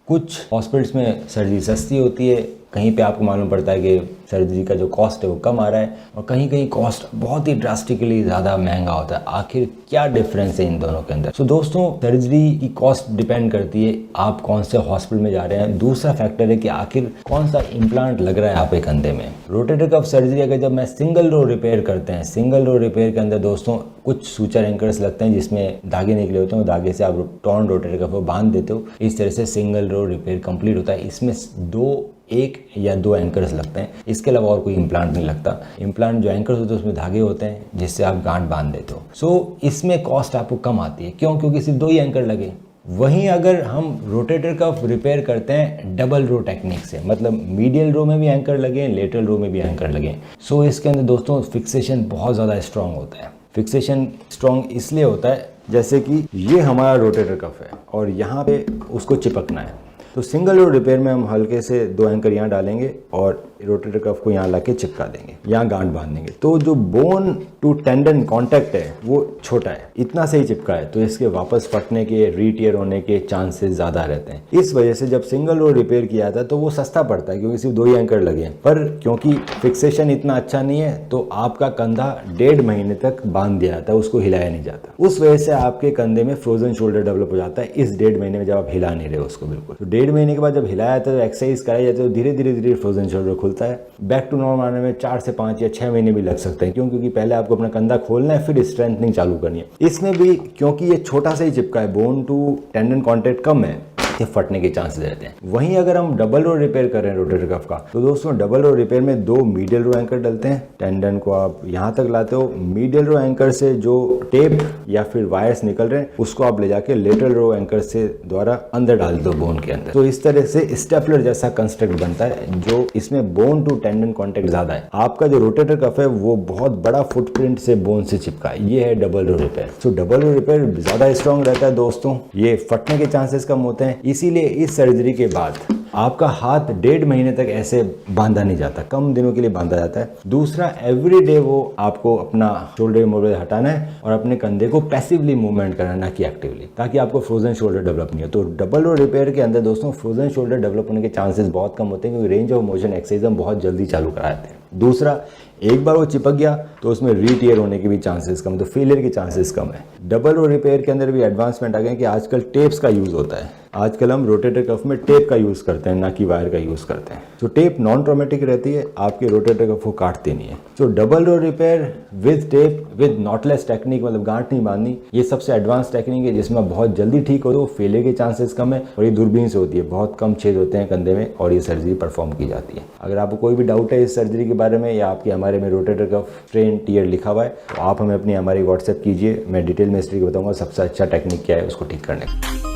कुछ हॉस्पिटल्स में सर्जरी सस्ती होती है, कहीं पे आपको मालूम पड़ता है कि सर्जरी का जो कॉस्ट है वो कम आ रहा है, और कहीं कहीं कॉस्ट बहुत ही ड्रास्टिकली ज़्यादा महंगा होता है। आखिर क्या डिफरेंस है इन दोनों के अंदर? दोस्तों, सर्जरी की कॉस्ट डिपेंड करती है आप कौन से हॉस्पिटल में जा रहे हैं। दूसरा फैक्टर है कि आखिर कौन सा इम्प्लांट लग रहा है आपके कंधे में। रोटेटर कफ सर्जरी अगर जब मैं सिंगल रो रिपेयर करते हैं, सिंगल रो रिपेयर के अंदर दोस्तों कुछ सूचर एंकर्स लगते हैं जिसमें धागे निकले होते हैं, धागे से आप टॉर्न रोटेटर कफ को बांध देते हो। इस तरह से सिंगल रो रिपेयर कंप्लीट होता है। इसमें एक या दो एंकर्स लगते हैं, इसके अलावा और कोई इम्प्लांट नहीं लगता। इम्प्लांट जो एंकर्स होते हैं उसमें धागे होते हैं जिससे आप गांठ बांध देते हो। इसमें कॉस्ट आपको कम आती है। क्यों? क्योंकि सिर्फ 2 ही एंकर लगे। वहीं अगर हम रोटेटर कफ रिपेयर करते हैं डबल रो टेक्निक से, मतलब मीडियल रो में भी एंकर लगे, लेटरल रो में भी एंकर लगे, इसके अंदर दोस्तों फिक्सेशन बहुत ज़्यादा स्ट्रांग होता है। फिक्सेशन स्ट्रांग इसलिए होता है जैसे कि ये हमारा रोटेटर कफ है और यहाँ पे उसको चिपकना है। तो सिंगल रो रिपेयर में हम हल्के से 2 एंकर यहाँ डालेंगे और रोटेटर कफ को यहाँ लाके चिपका देंगे, यहाँ गांठ बांध देंगे। तो जो बोन टू टेंडन कांटेक्ट है वो छोटा है, इतना से ही चिपका है, तो इसके वापस फटने के, रीटियर होने के चांसेस ज़्यादा रहते हैं। इस वजह से जब सिंगल रो रिपेयर किया था तो वो सस्ता पड़ता है क्योंकि सिर्फ 2 ही एंकर लगे हैं। पर क्योंकि फिक्सेशन इतना अच्छा नहीं है तो आपका कंधा 1.5 महीने तक बांध दिया जाता है, उसको हिलाया नहीं जाता। उस वजह से आपके कंधे में फ्रोजन शोल्डर डेवलप हो जाता है इस 1.5 महीने में जब आप हिला नहीं रहे उसको बिल्कुल। तो 1.5 महीने के बाद जब हिलाया जाता है, एक्सरसाइज कराई जाती है, तो धीरे धीरे फ्रोजन शोल्डर खुलता है। बैक टू नॉर्मल आने में 4 से 5 या 6 महीने भी लग सकते हैं। क्यों? क्योंकि पहले आपको अपना कंधा खोलना है, फिर स्ट्रेंथनिंग चालू करनी है। इसमें भी क्योंकि ये छोटा सा ही चिपका है, बोन टू टेंडन कांटेक्ट कम है, फटने के चांसेस रहते हैं। वहीं अगर हम डबल रो रिपेयर कर रहे हैं रोटेटर कफ का, तो दोस्तों डबल रो रिपेयर में 2 मीडियल रो एंकर डलते हैं। टेंडन को आप यहाँ तक लाते हो, मीडियल रो एंकर से जो टेप या फिर वायर्स निकल रहे हैं उसको आप ले जाके लेटरल रो एंकर से द्वारा अंदर डाल दो बोन के अंदर। तो इस तरह से स्टेपलर जैसा कंस्ट्रक्ट बनता है, जो इसमें बोन टू टेंडन कॉन्टेक्ट ज्यादा है। आपका जो रोटेटर कफ है वो बहुत बड़ा फुटप्रिंट से बोन से चिपका है, ये है डबल रो रिपेयर। तो डबल रो रिपेयर ज्यादा स्ट्रॉन्ग रहता है दोस्तों, ये फटने के चांसेस कम होते हैं। इसीलिए इस सर्जरी के बाद आपका हाथ 1.5 महीने तक ऐसे बांधा नहीं जाता, कम दिनों के लिए बांधा जाता है। दूसरा, एवरीडे वो आपको अपना शोल्डर मोबाइल हटाना है और अपने कंधे को पैसिवली मूवमेंट करना, ना कि एक्टिवली, ताकि आपको फ्रोजन शोल्डर डेवलप नहीं हो। तो डबल रो रिपेयर के अंदर दोस्तों फ्रोजन शोल्डर डेवलप होने के चांसेस बहुत कम होते हैं क्योंकि रेंज ऑफ मोशन एक्सरसाइज हम बहुत जल्दी चालू कराते हैं। दूसरा, एक बार वो चिपक गया तो उसमें रीटियर होने के भी चांसेस कम, तो फेलियर के चांसेस कम है। डबल रो रिपेयर के अंदर भी एडवांसमेंट आ गए कि आजकल टेप्स का यूज होता है। आजकल हम रोटेटर कफ में टेप का यूज करते हैं, ना कि वायर का यूज करते हैं। तो टेप नॉन ट्रॉमेटिक रहती है, आपके रोटेटर कफ को काटती नहीं है। तो double row repair with tape with knotless technique, मतलब गांठ नहीं बांधनी, ये सबसे एडवांस टेक्निक है जिसमें बहुत जल्दी ठीक हो, तो फेलियर के चांसेस कम है और ये दूरबीन से होती है। बहुत कम छेद होते हैं कंधे में और ये सर्जरी परफॉर्म की जाती है। अगर आपको कोई भी डाउट है इस सर्जरी के बारे में या आपके हमारे में रोटेटर कफ स्ट्रेन टियर लिखा हुआ है, तो आप हमें अपनी हमारी व्हाट्सएप कीजिए, मैं डिटेल में हिस्ट्री बताऊंगा सबसे अच्छा टेक्निक क्या है उसको ठीक करने का।